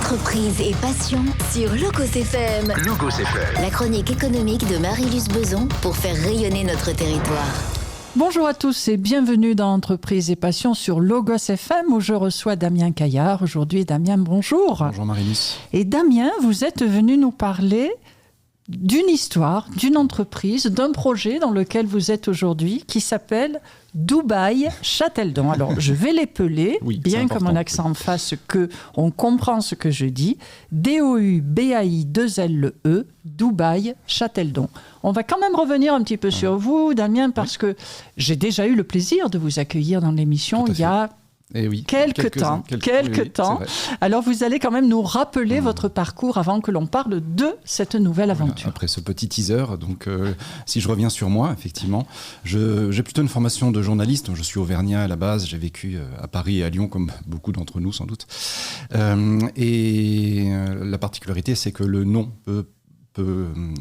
Entreprise et passion sur Logos FM. Logos FM. La chronique économique de Marie-Luce Beson pour faire rayonner notre territoire. Bonjour à tous et bienvenue dans Entreprise et passion sur Logos FM où je reçois Damien Caillard. Aujourd'hui, Damien, bonjour. Bonjour Marie-Luce. Et Damien, vous êtes venu nous parler d'une histoire, d'une entreprise, d'un projet dans lequel vous êtes aujourd'hui qui s'appelle Dubaï Châteldon. Alors, je vais l'épeler, oui, bien que mon accent fasse qu'on comprend ce que je dis. D-O-U-B-A-I-2-L-E, Dubaï Châteldon. On va quand même revenir un petit peu sur vous, Damien, parce que j'ai déjà eu le plaisir de vous accueillir dans l'émission il y a quelques temps. Alors, vous allez quand même nous rappeler votre parcours avant que l'on parle de cette nouvelle aventure. Après ce petit teaser, donc, si je reviens sur moi, effectivement, j'ai plutôt une formation de journaliste. Je suis auvergnat à la base. J'ai vécu à Paris et à Lyon, comme beaucoup d'entre nous, sans doute. Et la particularité, c'est que le nom peut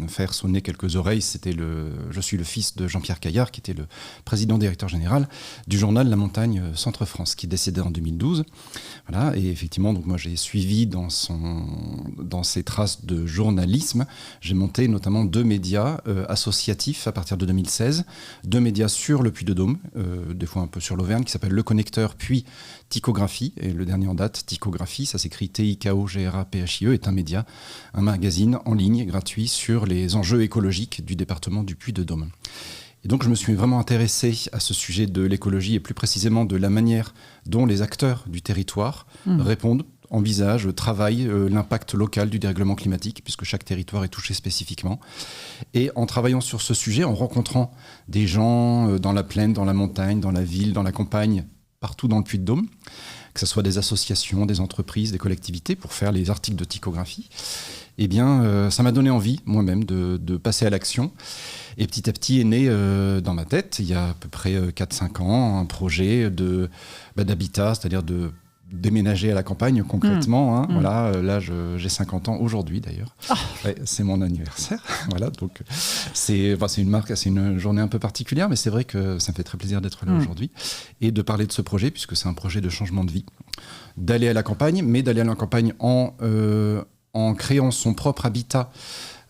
faire sonner quelques oreilles. Je suis le fils de Jean-Pierre Caillard, qui était le président-directeur général du journal La Montagne Centre-France, qui est décédé en 2012. Voilà, et effectivement, donc moi j'ai suivi dans ses traces de journalisme. J'ai monté notamment 2 médias associatifs à partir de 2016, 2 médias sur le Puy-de-Dôme, des fois un peu sur l'Auvergne, qui s'appellent Le Connecteur, puis Tychographie, et le dernier en date, Tychographie, ça s'écrit T-I-K-O-G-R-A-P-H-I-E, est un média, un magazine en ligne gratuit sur les enjeux écologiques du département du Puy-de-Dôme. Et donc je me suis vraiment intéressé à ce sujet de l'écologie et plus précisément de la manière dont les acteurs du territoire répondent, envisagent, travaillent l'impact local du dérèglement climatique, puisque chaque territoire est touché spécifiquement. Et en travaillant sur ce sujet, en rencontrant des gens dans la plaine, dans la montagne, dans la ville, dans la campagne, partout dans le Puy-de-Dôme, que ce soit des associations, des entreprises, des collectivités, pour faire les articles de tychographie, eh bien, ça m'a donné envie, moi-même, de passer à l'action. Et petit à petit est né dans ma tête, il y a à peu près 4-5 ans, un projet d'habitat, c'est-à-dire de déménager à la campagne concrètement. Voilà, là, j'ai 50 ans aujourd'hui d'ailleurs. Ouais, c'est mon anniversaire. Voilà, donc c'est une journée un peu particulière, mais c'est vrai que ça me fait très plaisir d'être là aujourd'hui et de parler de ce projet, puisque c'est un projet de changement de vie, d'aller à la campagne, mais d'aller à la campagne en créant son propre habitat.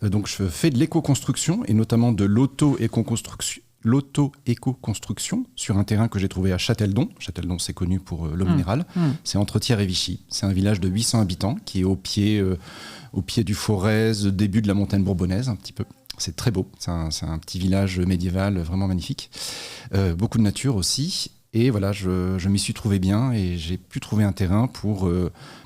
Donc je fais de l'éco-construction et notamment de l'auto-éco-construction sur un terrain que j'ai trouvé à Châteldon. Châteldon, c'est connu pour l'eau minérale. C'est entre Thiers et Vichy. C'est un village de 800 habitants qui est au pied du Forez, début de la montagne bourbonnaise un petit peu. C'est très beau. C'est un petit village médiéval vraiment magnifique. Beaucoup de nature aussi. Et voilà, je m'y suis trouvé bien et j'ai pu trouver un terrain pour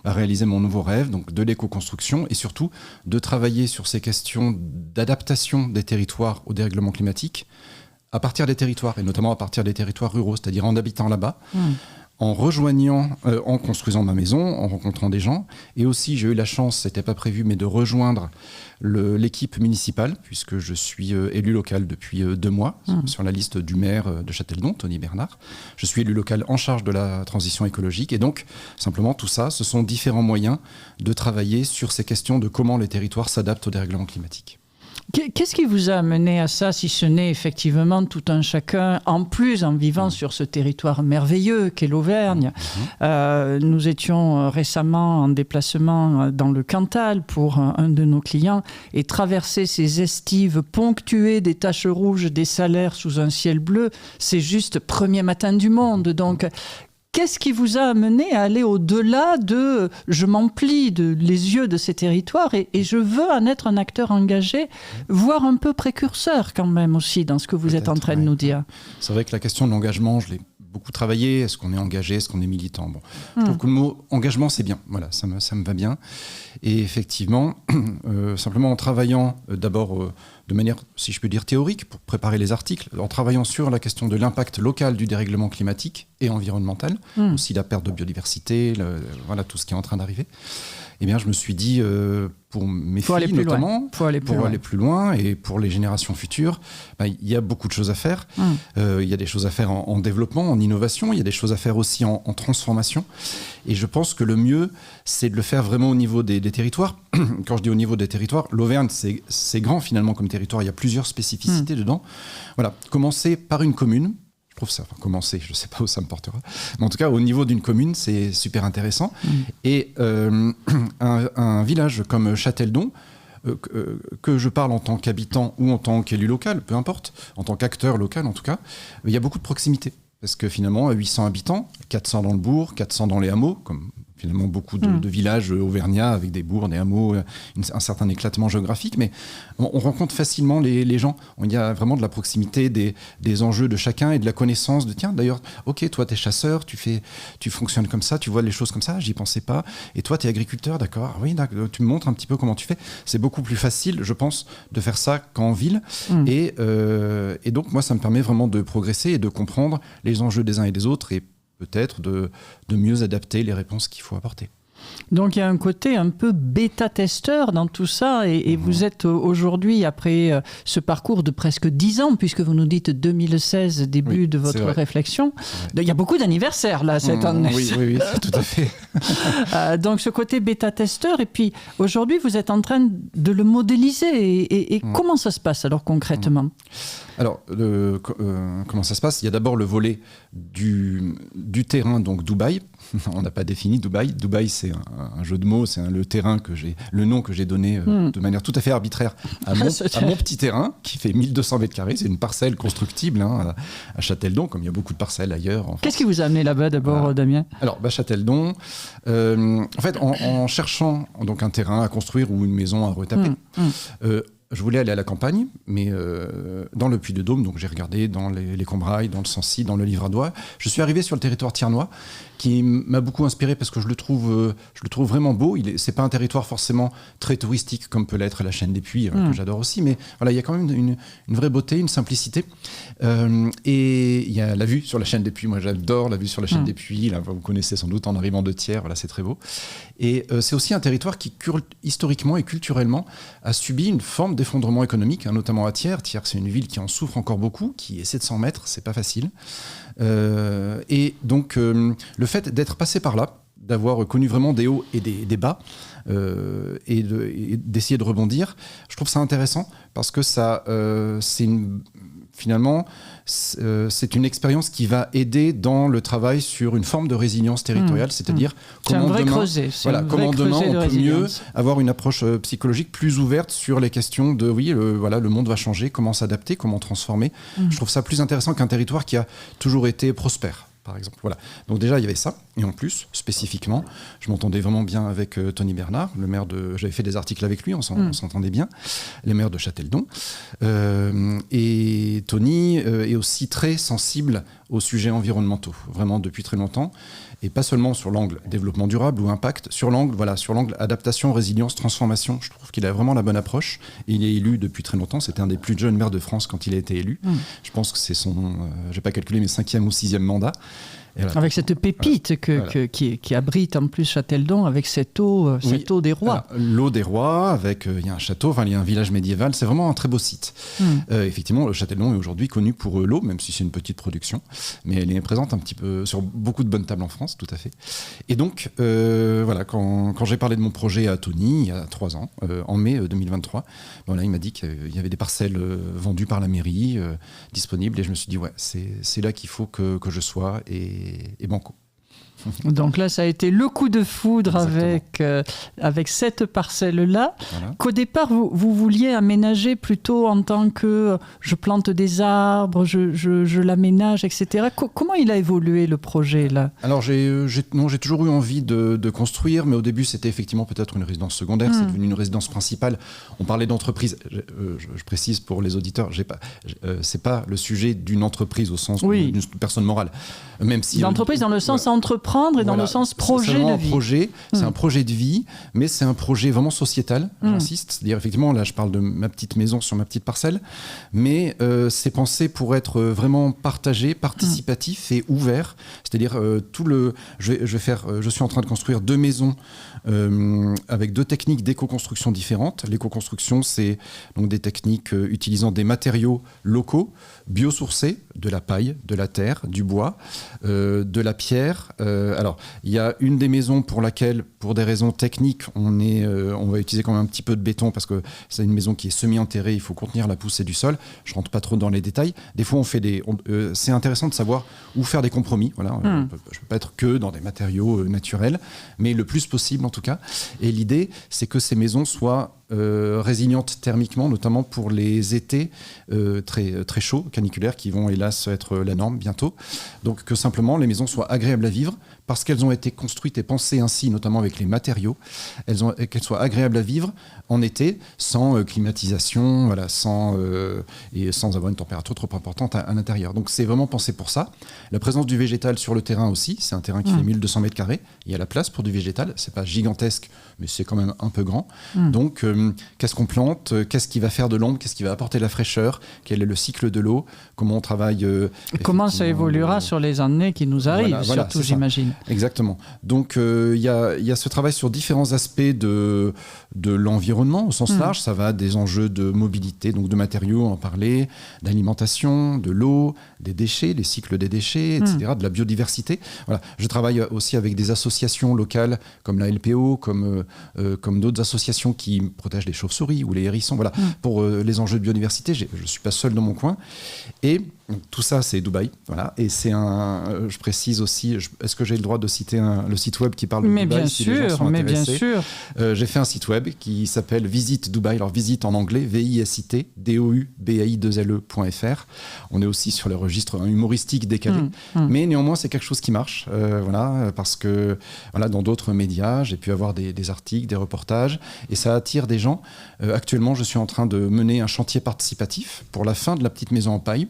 réaliser mon nouveau rêve, donc de l'éco-construction et surtout de travailler sur ces questions d'adaptation des territoires au dérèglement climatique à partir des territoires et notamment à partir des territoires ruraux, c'est-à-dire en habitant là-bas, en rejoignant, en construisant ma maison, en rencontrant des gens. Et aussi, j'ai eu la chance, c'était pas prévu, mais de rejoindre l'équipe municipale, puisque je suis élu local depuis 2 mois, sur la liste du maire de Châteldon, Tony Bernard. Je suis élu local en charge de la transition écologique. Et donc, simplement, tout ça, ce sont différents moyens de travailler sur ces questions de comment les territoires s'adaptent au dérèglement climatique. Qu'est-ce qui vous a amené à ça, si ce n'est effectivement tout un chacun, en plus en vivant sur ce territoire merveilleux qu'est l'Auvergne. Nous étions récemment en déplacement dans le Cantal pour un de nos clients et traverser ces estives ponctuées des taches rouges des salaires sous un ciel bleu, c'est juste premier matin du monde. Donc, qu'est-ce qui vous a amené à aller au-delà de « je m'emplis les yeux de ces territoires et je veux en être un acteur engagé », voire un peu précurseur quand même aussi dans ce que vous êtes en train de nous dire. C'est vrai que la question de l'engagement, je l'ai beaucoup travaillé. Est-ce qu'on est engagé? Est-ce qu'on est militant? Je trouve que le mot engagement, c'est bien. Voilà, ça me va bien. Et effectivement, simplement en travaillant d'abord de manière, si je peux dire, théorique, pour préparer les articles, en travaillant sur la question de l'impact local du dérèglement climatique et environnemental, aussi la perte de biodiversité, voilà, tout ce qui est en train d'arriver. Eh bien, je me suis dit, pour mes filles notamment, pour aller plus loin et pour les générations futures, il y a beaucoup de choses à faire. Il y a des choses à faire en développement, en innovation, il y a des choses à faire aussi en transformation. Et je pense que le mieux, c'est de le faire vraiment au niveau des territoires. Quand je dis au niveau des territoires, l'Auvergne, c'est grand finalement comme territoire, il y a plusieurs spécificités dedans. Voilà, commencer par une commune. Je trouve ça, commencer, je ne sais pas où ça me portera. Mais en tout cas, au niveau d'une commune, c'est super intéressant. Et un village comme Châteldon, que je parle en tant qu'habitant ou en tant qu'élu local, peu importe, en tant qu'acteur local en tout cas, il y a beaucoup de proximité. Parce que finalement, 800 habitants, 400 dans le bourg, 400 dans les hameaux, comme finalement beaucoup de villages auvergnats avec des bourgs, des hameaux, un certain éclatement géographique, mais on rencontre facilement les gens. Il y a vraiment de la proximité, des enjeux de chacun et de la connaissance de, tiens, d'ailleurs, ok, toi, t'es chasseur, tu fonctionnes comme ça, tu vois les choses comme ça, j'y pensais pas. Et toi, t'es agriculteur, d'accord, oui, d'accord, tu me montres un petit peu comment tu fais. C'est beaucoup plus facile, je pense, de faire ça qu'en ville. Et donc, moi, ça me permet vraiment de progresser et de comprendre les enjeux des uns et des autres et peut-être de mieux adapter les réponses qu'il faut apporter. Donc il y a un côté un peu bêta-testeur dans tout ça et vous êtes aujourd'hui, après ce parcours de presque 10 ans, puisque vous nous dites 2016, début de votre réflexion, il y a beaucoup d'anniversaires là cette année. Oui, tout à fait. Donc ce côté bêta-testeur, et puis aujourd'hui vous êtes en train de le modéliser et comment ça se passe alors concrètement ? Alors, comment ça se passe ? Il y a d'abord le volet du terrain, donc Dubaï. On n'a pas défini Dubaï. Dubaï, c'est un jeu de mots, c'est le nom que j'ai donné de manière tout à fait arbitraire à mon petit terrain, qui fait 1200 mètres carrés. C'est une parcelle constructible à Châteldon, comme il y a beaucoup de parcelles ailleurs. Qu'est-ce qui vous a amené là-bas d'abord, Damien ? Alors, Châteldon, en fait, en cherchant donc un terrain à construire ou une maison à retaper, je voulais aller à la campagne, mais dans le Puy-de-Dôme, donc j'ai regardé dans les Combrailles, dans le Sancy, dans le Livradois. Je suis arrivé sur le territoire thiernois, qui m'a beaucoup inspiré parce que je le trouve vraiment beau. C'est pas un territoire forcément très touristique comme peut l'être la Chaîne des Puys, que j'adore aussi, mais voilà, il y a quand même une vraie beauté, une simplicité. Et il y a la vue sur la Chaîne des Puys. Moi, j'adore la vue sur la Chaîne des Puys. Là, vous connaissez sans doute en arrivant de Thiers. Voilà, c'est très beau. Et c'est aussi un territoire qui, historiquement et culturellement, a subi une forme d'effondrement économique, notamment à Thiers. Thiers, c'est une ville qui en souffre encore beaucoup, qui est 700 mètres, c'est pas facile. Et donc, le fait d'être passé par là, d'avoir connu vraiment des hauts et des bas, et d'essayer de rebondir, je trouve ça intéressant parce que ça, finalement, c'est une expérience qui va aider dans le travail sur une forme de résilience territoriale, c'est-à-dire comment demain on peut mieux avoir une approche psychologique plus ouverte sur les questions de le monde va changer, comment s'adapter, comment transformer. Je trouve ça plus intéressant qu'un territoire qui a toujours été prospère, par exemple. Voilà. Donc déjà, il y avait ça. Et en plus, spécifiquement, je m'entendais vraiment bien avec Tony Bernard, le maire de... J'avais fait des articles avec lui, on s'entendait bien, le maire de Châteldon. Et Tony est aussi très sensible aux sujets environnementaux, vraiment depuis très longtemps. Et pas seulement sur l'angle développement durable ou impact, sur l'angle adaptation, résilience, transformation. Je trouve qu'il a vraiment la bonne approche. Et il est élu depuis très longtemps. C'était un des plus jeunes maires de France quand il a été élu. Je pense que c'est son, j'ai pas calculé, mais 5e ou 6e mandat. Voilà. Avec cette pépite qui abrite en plus Châteldon, avec cette eau des rois. L'eau des rois, avec il y a un château, il y a un village médiéval, c'est vraiment un très beau site. Effectivement, le Châteldon est aujourd'hui connu pour l'eau, même si c'est une petite production, mais elle est présente un petit peu sur beaucoup de bonnes tables en France, tout à fait. Et donc, quand j'ai parlé de mon projet à Tony, il y a 3 ans, en mai 2023, il m'a dit qu'il y avait des parcelles vendues par la mairie, disponibles, et je me suis dit, c'est là qu'il faut que je sois, et banco. Donc là, ça a été le coup de foudre avec cette parcelle-là, qu'au départ, vous vouliez aménager plutôt en tant que je plante des arbres, je l'aménage, etc. Comment il a évolué le projet là ? Alors j'ai toujours eu envie de construire, mais au début c'était effectivement peut-être une résidence secondaire, c'est devenu une résidence principale. On parlait d'entreprise, je précise pour les auditeurs, c'est pas le sujet d'une entreprise au sens d'une personne morale. Même si l'entreprise dans le sens entreprendre et dans le sens projet de vie. C'est un projet de vie, mais c'est un projet vraiment sociétal, j'insiste. C'est-à-dire, effectivement, là, je parle de ma petite maison sur ma petite parcelle, mais c'est pensé pour être vraiment partagé, participatif et ouvert. C'est-à-dire, je suis en train de construire 2 maisons avec 2 techniques d'éco-construction différentes. L'éco-construction, c'est donc des techniques utilisant des matériaux locaux, biosourcés, de la paille, de la terre, du bois, de la pierre. Alors, il y a une des maisons pour laquelle, pour des raisons techniques, on va utiliser quand même un petit peu de béton parce que c'est une maison qui est semi-enterrée, il faut contenir la poussée du sol. Je rentre pas trop dans les détails. Des fois, c'est intéressant de savoir où faire des compromis. Voilà, je ne peux pas être que dans des matériaux naturels, mais le plus possible en tout cas. Et l'idée, c'est que ces maisons soient résilientes thermiquement, notamment pour les étés très, très chauds, caniculaires, qui vont hélas être la norme bientôt. Donc que simplement les maisons soient agréables à vivre, parce qu'elles ont été construites et pensées ainsi, notamment avec les matériaux, qu'elles soient agréables à vivre en été, sans climatisation, voilà, sans avoir une température trop importante à l'intérieur. Donc c'est vraiment pensé pour ça. La présence du végétal sur le terrain aussi, c'est un terrain qui fait 1200 mètres carrés, il y a la place pour du végétal, c'est pas gigantesque, mais c'est quand même un peu grand. Donc qu'est-ce qu'on plante, qu'est-ce qui va faire de l'ombre, qu'est-ce qui va apporter de la fraîcheur, quel est le cycle de l'eau, comment on travaille... comment ça évoluera sur les années qui nous arrivent, voilà, surtout j'imagine. Exactement. Donc il y a ce travail sur différents aspects de l'environnement au sens large. Ça va des enjeux de mobilité, donc de matériaux, on en parlait, d'alimentation, de l'eau, des déchets, des cycles des déchets, etc., de la biodiversité. Voilà. Je travaille aussi avec des associations locales comme la LPO, comme d'autres associations qui protègent les chauves-souris ou les hérissons. Voilà. Pour les enjeux de biodiversité, je ne suis pas seul dans mon coin. Et tout ça, c'est Dubaï. Voilà. Et c'est je précise aussi, est-ce que j'ai le droit de citer le site web qui parle de Dubaï bien si sûr, les gens sont intéressés. Bien sûr. J'ai fait un site web qui s'appelle Visite Dubaï. Alors, visite en anglais, VISIT, DOUBAI2LE.fr. On est aussi sur le registre humoristique décalé. Mais néanmoins, c'est quelque chose qui marche. Voilà, parce que dans d'autres médias, j'ai pu avoir des articles, des reportages, et ça attire des gens. Actuellement, je suis en train de mener un chantier participatif pour la fin de la petite maison en paille.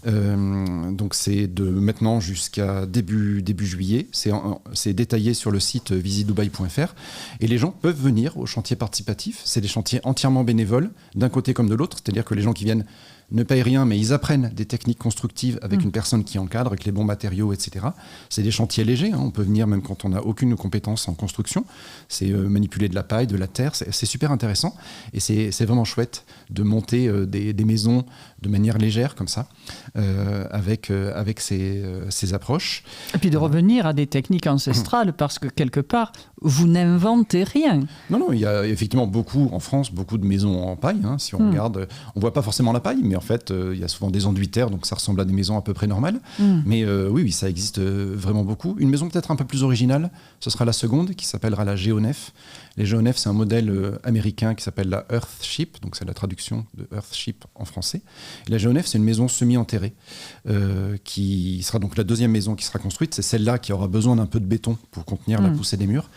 Donc c'est de maintenant jusqu'à début juillet, c'est détaillé sur le site visitedubaï.fr et les gens peuvent venir au chantier participatif. C'est des chantiers entièrement bénévoles d'un côté comme de l'autre, c'est-à-dire que les gens qui viennent ne payent rien, mais ils apprennent des techniques constructives avec une personne qui encadre, avec les bons matériaux, etc. C'est des chantiers légers, on peut venir même quand on n'a aucune compétence en construction. C'est manipuler de la paille, de la terre, c'est super intéressant. Et c'est vraiment chouette de monter des maisons de manière légère, comme ça, avec ces approches. Et puis de revenir à des techniques ancestrales, parce que quelque part, vous n'inventez rien. Non, il y a effectivement en France, beaucoup de maisons en paille. Si on regarde, on ne voit pas forcément la paille, mais en fait, il y a souvent des enduits de terre, donc ça ressemble à des maisons à peu près normales. Mais oui, ça existe vraiment beaucoup. Une maison peut-être un peu plus originale, ce sera la seconde, qui s'appellera la Geonef. Les Geonef, c'est un modèle américain qui s'appelle la Earthship, donc c'est la traduction de Earthship en français. Et la Geonef, c'est une maison semi-enterrée, qui sera donc la deuxième maison qui sera construite. C'est celle-là qui aura besoin d'un peu de béton pour contenir la poussée des murs.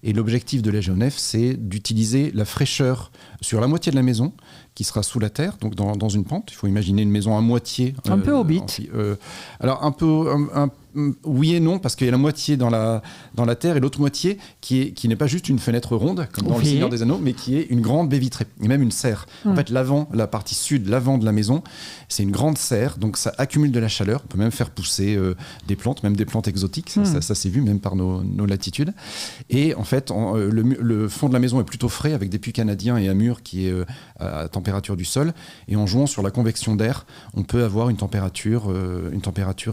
Et l'objectif de la Geonef, c'est d'utiliser la fraîcheur sur la moitié de la maison, qui sera sous la terre, donc dans une pente. Il faut imaginer une maison à moitié. Un peu Hobbit. Alors un peu... oui et non, parce qu'il y a la moitié dans la terre et l'autre moitié qui n'est pas juste une fenêtre ronde, comme dans Le Seigneur des Anneaux, mais qui est une grande baie vitrée, et même une serre. En fait, la partie sud, l'avant de la maison, c'est une grande serre, donc ça accumule de la chaleur. On peut même faire pousser des plantes, même des plantes exotiques. Ça s'est vu, même par nos latitudes. Et en fait, le fond de la maison est plutôt frais, avec des puits canadiens et un mur qui est à température du sol. Et en jouant sur la convection d'air, on peut avoir une température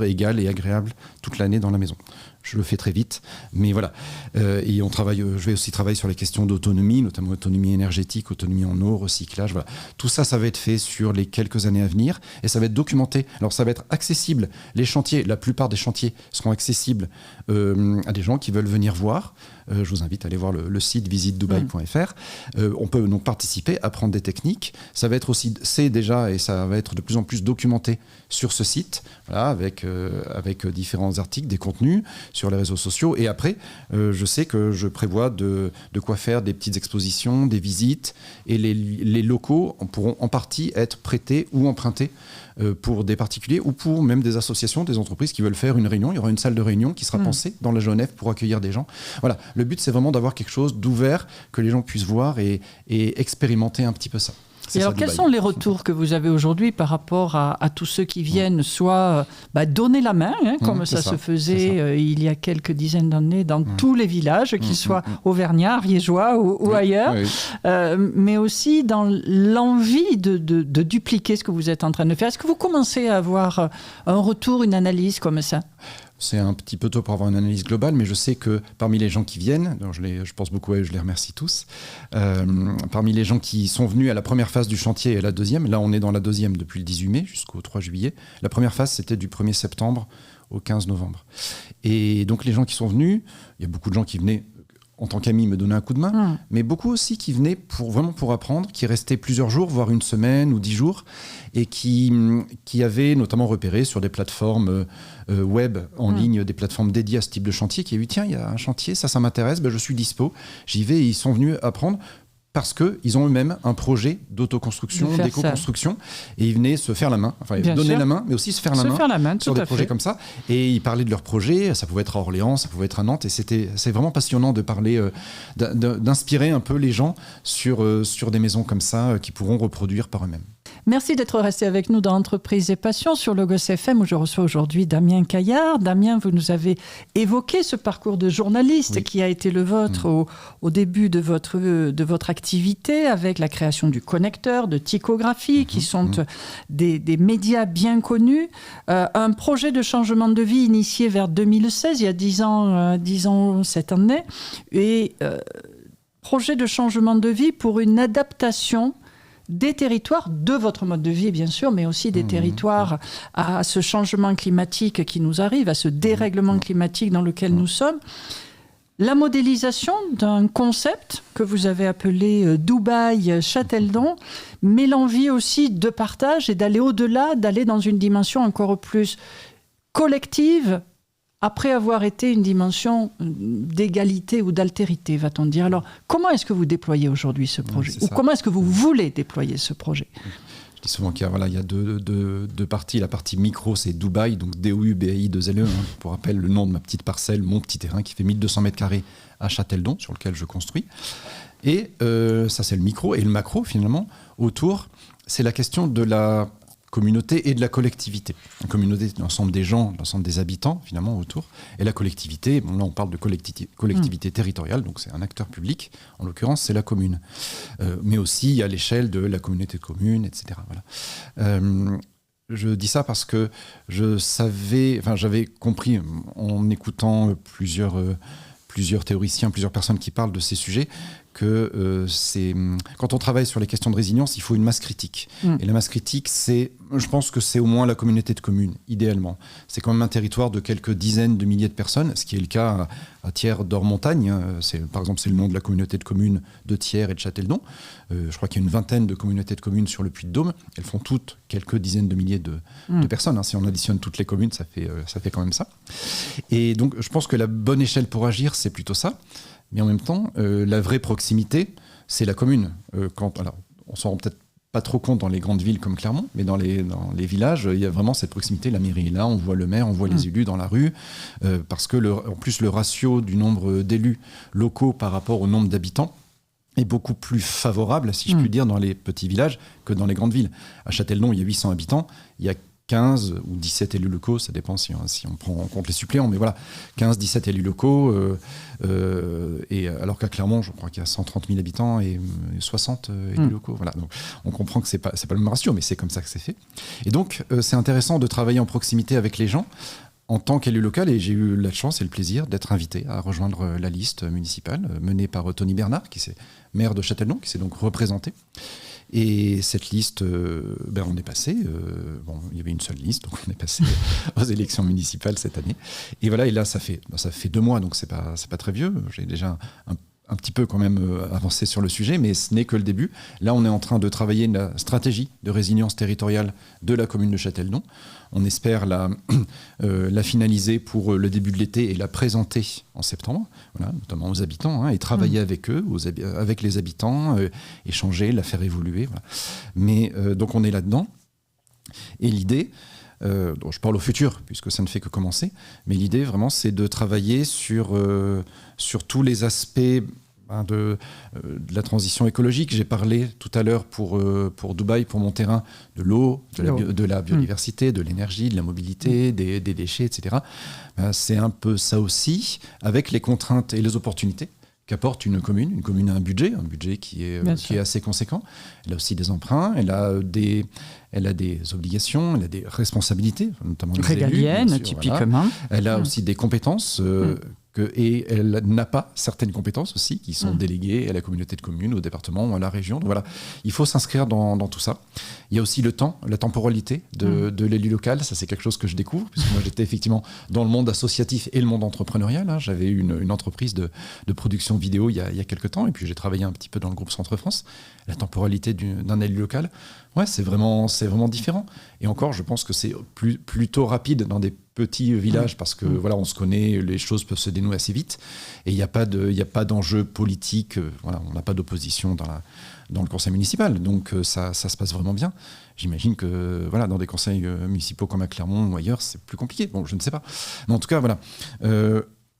égale et agréable toute l'année dans la maison. Je le fais très vite, mais voilà. Et je vais aussi travailler sur les questions d'autonomie, notamment autonomie énergétique, autonomie en eau, recyclage. Voilà. Tout ça, ça va être fait sur les quelques années à venir et ça va être documenté. Alors, ça va être accessible. Les chantiers, la plupart des chantiers seront accessibles à des gens qui veulent venir voir. Je vous invite à aller voir le site visitedubaï.fr. On peut donc participer, apprendre des techniques. Ça va être aussi, c'est déjà, et ça va être de plus en plus documenté sur ce site, voilà, avec différents articles, des contenus sur les réseaux sociaux. Et après, je sais que je prévois de quoi faire des petites expositions, des visites, et les locaux pourront en partie être prêtés ou empruntés pour des particuliers ou pour même des associations, des entreprises qui veulent faire une réunion. Il y aura une salle de réunion qui sera pensée dans la Geonef pour accueillir des gens. Voilà, le but c'est vraiment d'avoir quelque chose d'ouvert, que les gens puissent voir et expérimenter un petit peu ça. Et alors, quels sont les retours que vous avez aujourd'hui par rapport à tous ceux qui viennent soit donner la main, comme ça se faisait il y a quelques dizaines d'années dans tous les villages, qu'ils soient auvergnats, ariégeois ou ailleurs, mais aussi dans l'envie de dupliquer ce que vous êtes en train de faire. Est-ce que vous commencez à avoir un retour, une analyse comme ça ? C'est un petit peu tôt pour avoir une analyse globale, mais je sais que parmi les gens qui viennent, donc je pense beaucoup à eux, je les remercie tous, parmi les gens qui sont venus à la première phase du chantier et à la deuxième, là on est dans la deuxième depuis le 18 mai jusqu'au 3 juillet, la première phase c'était du 1er septembre au 15 novembre. Et donc les gens qui sont venus, il y a beaucoup de gens qui venaient en tant qu'amis me donner un coup de main, mais beaucoup aussi qui venaient vraiment pour apprendre, qui restaient plusieurs jours, voire une semaine ou 10 jours, et qui avaient notamment repéré sur des plateformes web en ligne, des plateformes dédiées à ce type de chantier, qui a eu tiens, il y a un chantier, ça m'intéresse, je suis dispo, j'y vais, et ils sont venus apprendre parce qu'ils ont eux-mêmes un projet d'autoconstruction, d'éco-construction, et ils venaient se faire la main, enfin donner la main, mais aussi se faire la main sur des projets comme ça. Et ils parlaient de leurs projets, ça pouvait être à Orléans, ça pouvait être à Nantes, et c'est vraiment passionnant de parler, d'inspirer un peu les gens sur des maisons comme ça qui pourront reproduire par eux-mêmes. Merci d'être resté avec nous dans Entreprise et Passion sur Logos FM où je reçois aujourd'hui Damien Caillard. Damien, vous nous avez évoqué ce parcours de journaliste qui a été le vôtre au début de votre activité avec la création du Connecteur, de Tychographie qui sont des médias bien connus. Un projet de changement de vie initié vers 2016, il y a 10 ans cette année. Et projet de changement de vie pour une adaptation des territoires, de votre mode de vie bien sûr, mais aussi des territoires à ce changement climatique qui nous arrive, à ce dérèglement climatique dans lequel nous sommes. La modélisation d'un concept que vous avez appelé Dubaï-Châteldon, mais l'envie aussi de partage et d'aller au-delà, d'aller dans une dimension encore plus collective, après avoir été une dimension d'égalité ou d'altérité, va-t-on dire. Alors, comment est-ce que vous déployez aujourd'hui ce projet ? Ou comment est-ce que vous voulez déployer ce projet ? Je dis souvent qu'il y a deux parties. La partie micro, c'est Dubaï, donc DOUBAI2LE. Pour rappel, le nom de ma petite parcelle, mon petit terrain qui fait 1200 mètres carrés à Châteldon, sur lequel je construis. Et ça, c'est le micro. Et le macro, finalement, autour, c'est la question de la communauté et de la collectivité. La communauté, l'ensemble des gens, l'ensemble des habitants, finalement, autour. Et la collectivité, là, on parle de collectivité territoriale, donc c'est un acteur public. En l'occurrence, c'est la commune. Mais aussi à l'échelle de la communauté de communes, etc. Voilà. Je dis ça parce que j'avais compris, en écoutant plusieurs théoriciens, plusieurs personnes qui parlent de ces sujets, que quand on travaille sur les questions de résilience, il faut une masse critique. Et la masse critique, je pense que c'est au moins la communauté de communes, idéalement. C'est quand même un territoire de quelques dizaines de milliers de personnes, ce qui est le cas à Thiers d'Or-Montagne. Par exemple, c'est le nom de la communauté de communes de Thiers et de Châteldon. Je crois qu'il y a une vingtaine de communautés de communes sur le Puy-de-Dôme. Elles font toutes quelques dizaines de milliers de personnes. Si on additionne toutes les communes, ça fait quand même ça. Et donc, je pense que la bonne échelle pour agir, c'est plutôt ça. Mais en même temps, la vraie proximité, c'est la commune. Alors, on s'en rend peut-être pas trop compte dans les grandes villes comme Clermont, mais dans les villages, il y a vraiment cette proximité. La mairie est là, on voit le maire, on voit les élus dans la rue, parce que en plus le ratio du nombre d'élus locaux par rapport au nombre d'habitants est beaucoup plus favorable, si je puis dire, dans les petits villages que dans les grandes villes. À Châteldon, il y a 800 habitants, il y a 15 ou 17 élus locaux, ça dépend si on prend en compte les suppléants, mais voilà, 15, 17 élus locaux, et alors qu'à Clermont, je crois qu'il y a 130 000 habitants et 60 élus locaux. Voilà. Donc, on comprend que c'est pas le même ratio, mais c'est comme ça que c'est fait. Et donc, c'est intéressant de travailler en proximité avec les gens en tant qu'élu local, et j'ai eu la chance et le plaisir d'être invité à rejoindre la liste municipale menée par Tony Bernard, qui est maire de Châteldon, qui s'est donc représenté. Et cette liste, on est passé. Il y avait une seule liste, donc on est passé aux élections municipales cette année. Et voilà, et là, ça fait 2 mois, donc c'est pas très vieux. J'ai déjà un petit peu quand même avancé sur le sujet, mais ce n'est que le début. Là, on est en train de travailler la stratégie de résilience territoriale de la commune de Châteldon. On espère la finaliser pour le début de l'été et la présenter en septembre, voilà, notamment aux habitants, et travailler avec eux, avec les habitants, échanger, la faire évoluer. Voilà. Mais donc on est là-dedans. Et l'idée, je parle au futur, puisque ça ne fait que commencer, mais l'idée vraiment, c'est de travailler sur tous les aspects de la transition écologique. J'ai parlé tout à l'heure pour Dubaï, pour mon terrain, de l'eau, de la biodiversité, de l'énergie, de la mobilité, des déchets, etc. C'est un peu ça aussi, avec les contraintes et les opportunités qu'apporte une commune. Une commune a un budget qui est assez conséquent. Elle a aussi des emprunts, elle a des obligations, elle a des responsabilités, notamment les régaliennes, élus, typiquement. Voilà. Elle a aussi des compétences et elle n'a pas certaines compétences aussi qui sont déléguées à la communauté de communes, au département ou à la région. Donc voilà, il faut s'inscrire dans tout ça. Il y a aussi le temps, la temporalité de l'élu local. Ça, c'est quelque chose que je découvre, puisque moi, j'étais effectivement dans le monde associatif et le monde entrepreneurial. Hein. J'avais eu une entreprise de production vidéo il y a quelques temps, et puis j'ai travaillé un petit peu dans le groupe Centre France. La temporalité d'un élu local, ouais, c'est vraiment différent. Et encore, je pense que c'est plutôt rapide dans des petits villages parce que voilà, on se connaît, les choses peuvent se dénouer assez vite et il n'y a pas d'enjeu politique. Voilà, on n'a pas d'opposition dans le conseil municipal, donc ça se passe vraiment bien. J'imagine que voilà, dans des conseils municipaux comme à Clermont ou ailleurs, c'est plus compliqué. Bon, je ne sais pas. Mais en tout cas, voilà,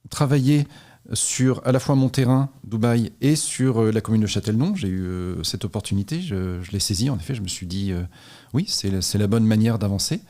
travailler sur à la fois mon terrain, Dubaï, et sur la commune de Châtellon. J'ai eu cette opportunité, je l'ai saisie en effet, je me suis dit oui, c'est la bonne manière d'avancer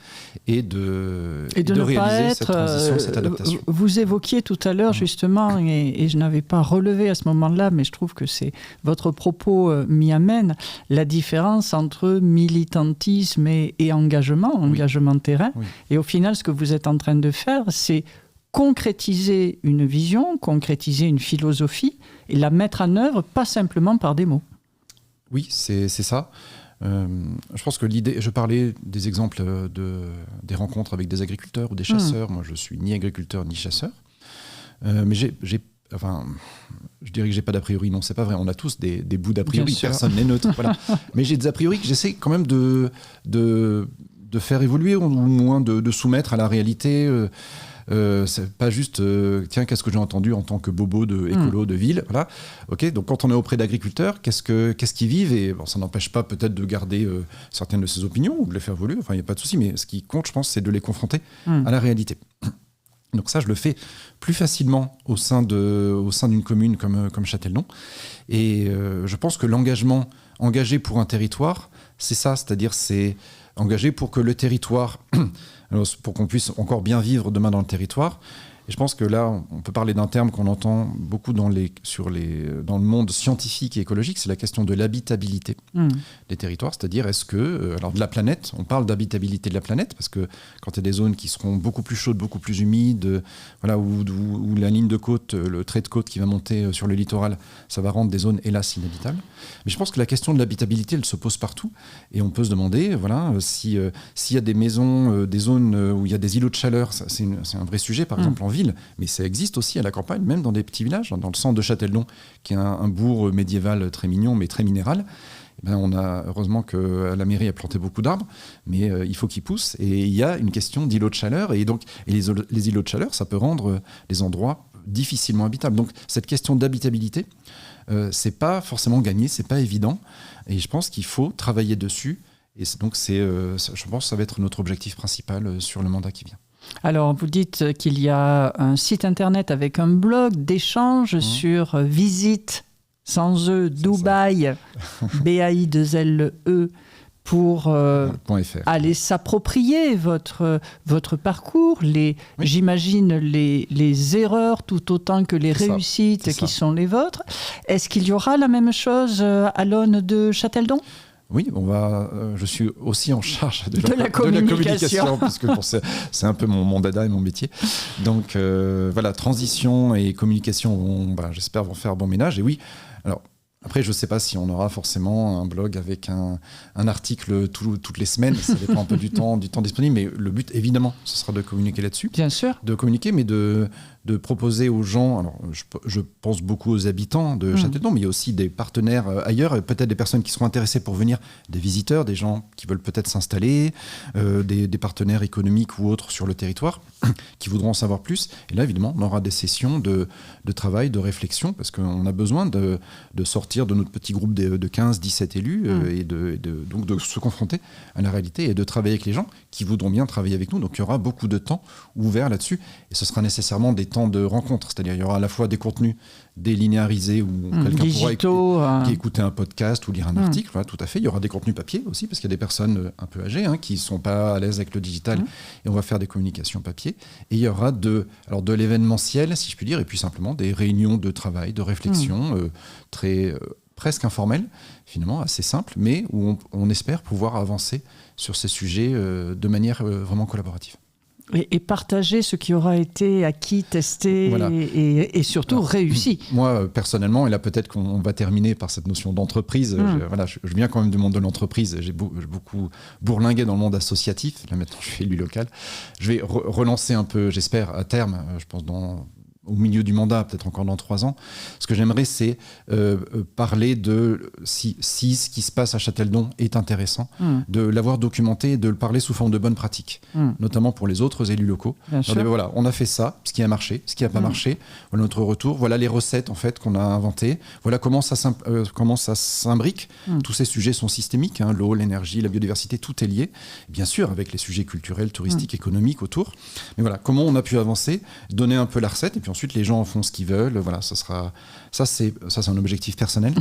et de réaliser cette transition, cette adaptation. Vous évoquiez tout à l'heure justement, et je n'avais pas relevé à ce moment-là, mais je trouve que c'est votre propos m'y amène, la différence entre militantisme et engagement de terrain. Oui. Et au final, ce que vous êtes en train de faire, c'est concrétiser une vision, concrétiser une philosophie et la mettre en œuvre, pas simplement par des mots. Oui, c'est ça. Je pense que l'idée, je parlais des exemples des rencontres avec des agriculteurs ou des chasseurs. Moi, je suis ni agriculteur ni chasseur. Mais je dirais que j'ai pas d'a priori. Non, c'est pas vrai. On a tous des bouts d'a priori. Personne n'est neutre. Voilà. Mais j'ai des a priori que j'essaie quand même de faire évoluer, ou au moins de soumettre à la réalité. C'est pas juste tiens, qu'est-ce que j'ai entendu en tant que bobo de écolo de ville, voilà. Ok, donc quand on est auprès d'agriculteurs, qu'est-ce qu'ils vivent, et bon, ça n'empêche pas peut-être de garder certaines de ces opinions ou de les faire évoluer, enfin il n'y a pas de souci, mais ce qui compte, je pense, c'est de les confronter à la réalité. Donc ça, je le fais plus facilement au sein d'une commune comme Châtellon, et je pense que engagé pour un territoire, c'est ça, c'est-à-dire c'est engagé pour que le territoire alors, pour qu'on puisse encore bien vivre demain dans le territoire. Et je pense que là, on peut parler d'un terme qu'on entend beaucoup dans le monde scientifique et écologique, c'est la question de l'habitabilité des territoires. C'est-à-dire, est-ce que, alors de la planète, on parle d'habitabilité de la planète, parce que quand il y a des zones qui seront beaucoup plus chaudes, beaucoup plus humides, voilà, où la ligne de côte, le trait de côte qui va monter sur le littoral, ça va rendre des zones, hélas, inhabitables. Mais je pense que la question de l'habitabilité, elle se pose partout. Et on peut se demander, voilà, s'il y a des maisons, des zones où il y a des îlots de chaleur, c'est un vrai sujet, par exemple en ville, mais ça existe aussi à la campagne, même dans des petits villages, dans le centre de Châtellon, qui est un bourg médiéval très mignon, mais très minéral. Eh bien, on a heureusement que la mairie a planté beaucoup d'arbres, mais il faut qu'ils poussent. Et il y a une question d'îlots de chaleur, et les îlots de chaleur, ça peut rendre les endroits difficilement habitables. Donc cette question d'habitabilité, c'est pas forcément gagné, c'est pas évident, et je pense qu'il faut travailler dessus. Et donc je pense que ça va être notre objectif principal sur le mandat qui vient. Alors, vous dites qu'il y a un site internet avec un blog d'échange sur visite sans E, Dubaï, BAI2LE, pour aller s'approprier votre parcours, j'imagine les erreurs tout autant que les réussites qui sont les vôtres. Est-ce qu'il y aura la même chose à l'Aune de Châtellon ? Oui, je suis aussi en charge de la communication, puisque c'est un peu mon dada et mon métier. Donc voilà, transition et communication j'espère vont faire bon ménage. Et oui, alors après, je ne sais pas si on aura forcément un blog avec un article toutes les semaines. Ça dépend un peu du temps disponible. Mais le but, évidemment, ce sera de communiquer là-dessus. Bien sûr. De communiquer, mais de proposer aux gens, alors je pense beaucoup aux habitants de Châtellon, mais il y a aussi des partenaires ailleurs, et peut-être des personnes qui seront intéressées pour venir, des visiteurs, des gens qui veulent peut-être s'installer, des partenaires économiques ou autres sur le territoire, qui voudront en savoir plus. Et là, évidemment, on aura des sessions de travail, de réflexion, parce qu'on a besoin de sortir sortir de notre petit groupe de 15, 17 élus et donc de se confronter à la réalité et de travailler avec les gens qui voudront bien travailler avec nous. Donc il y aura beaucoup de temps ouvert là-dessus et ce sera nécessairement des temps de rencontre. C'est-à-dire il y aura à la fois des contenus délinéarisés où quelqu'un pourra écouter un podcast ou lire un article. Voilà, tout à fait. Il y aura des contenus papier aussi parce qu'il y a des personnes un peu âgées qui ne sont pas à l'aise avec le digital et on va faire des communications papier. Et il y aura de l'événementiel, si je puis dire, et puis simplement des réunions de travail, de réflexion presque informelles, finalement assez simples, mais où on espère pouvoir avancer sur ces sujets de manière vraiment collaborative. Et partager ce qui aura été acquis, testé et surtout réussi. Moi, personnellement, et là peut-être qu'on va terminer par cette notion d'entreprise, je viens quand même du monde de l'entreprise, j'ai beaucoup bourlingué dans le monde associatif, là maintenant je suis élu local. Je vais relancer un peu, j'espère, à terme, je pense au milieu du mandat, peut-être encore dans 3 ans. Ce que j'aimerais, c'est parler de si ce qui se passe à Châteldon est intéressant, de l'avoir documenté et de le parler sous forme de bonnes pratiques, notamment pour les autres élus locaux. Voilà, on a fait ça, ce qui a marché, ce qui n'a pas marché, voilà notre retour, voilà les recettes en fait qu'on a inventées, voilà comment ça s'imbrique. Tous ces sujets sont systémiques, l'eau, l'énergie, la biodiversité, tout est lié, bien sûr avec les sujets culturels, touristiques, économiques autour. Mais voilà, comment on a pu avancer, donner un peu la recette, et puis ensuite les gens en font ce qu'ils veulent. Voilà, ça c'est un objectif personnel,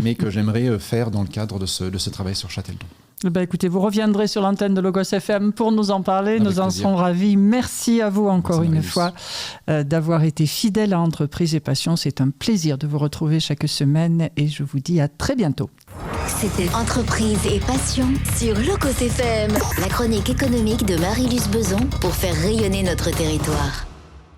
mais que j'aimerais faire dans le cadre de ce travail sur Châteldon. Écoutez, vous reviendrez sur l'antenne de Logos FM pour nous en parler. Avec nous en serons ravis. Merci à vous encore une fois d'avoir été fidèle à Entreprise et Passion. C'est un plaisir de vous retrouver chaque semaine et je vous dis à très bientôt. C'était Entreprise et Passion sur Logos FM, la chronique économique de Marie-Luce Beson pour faire rayonner notre territoire.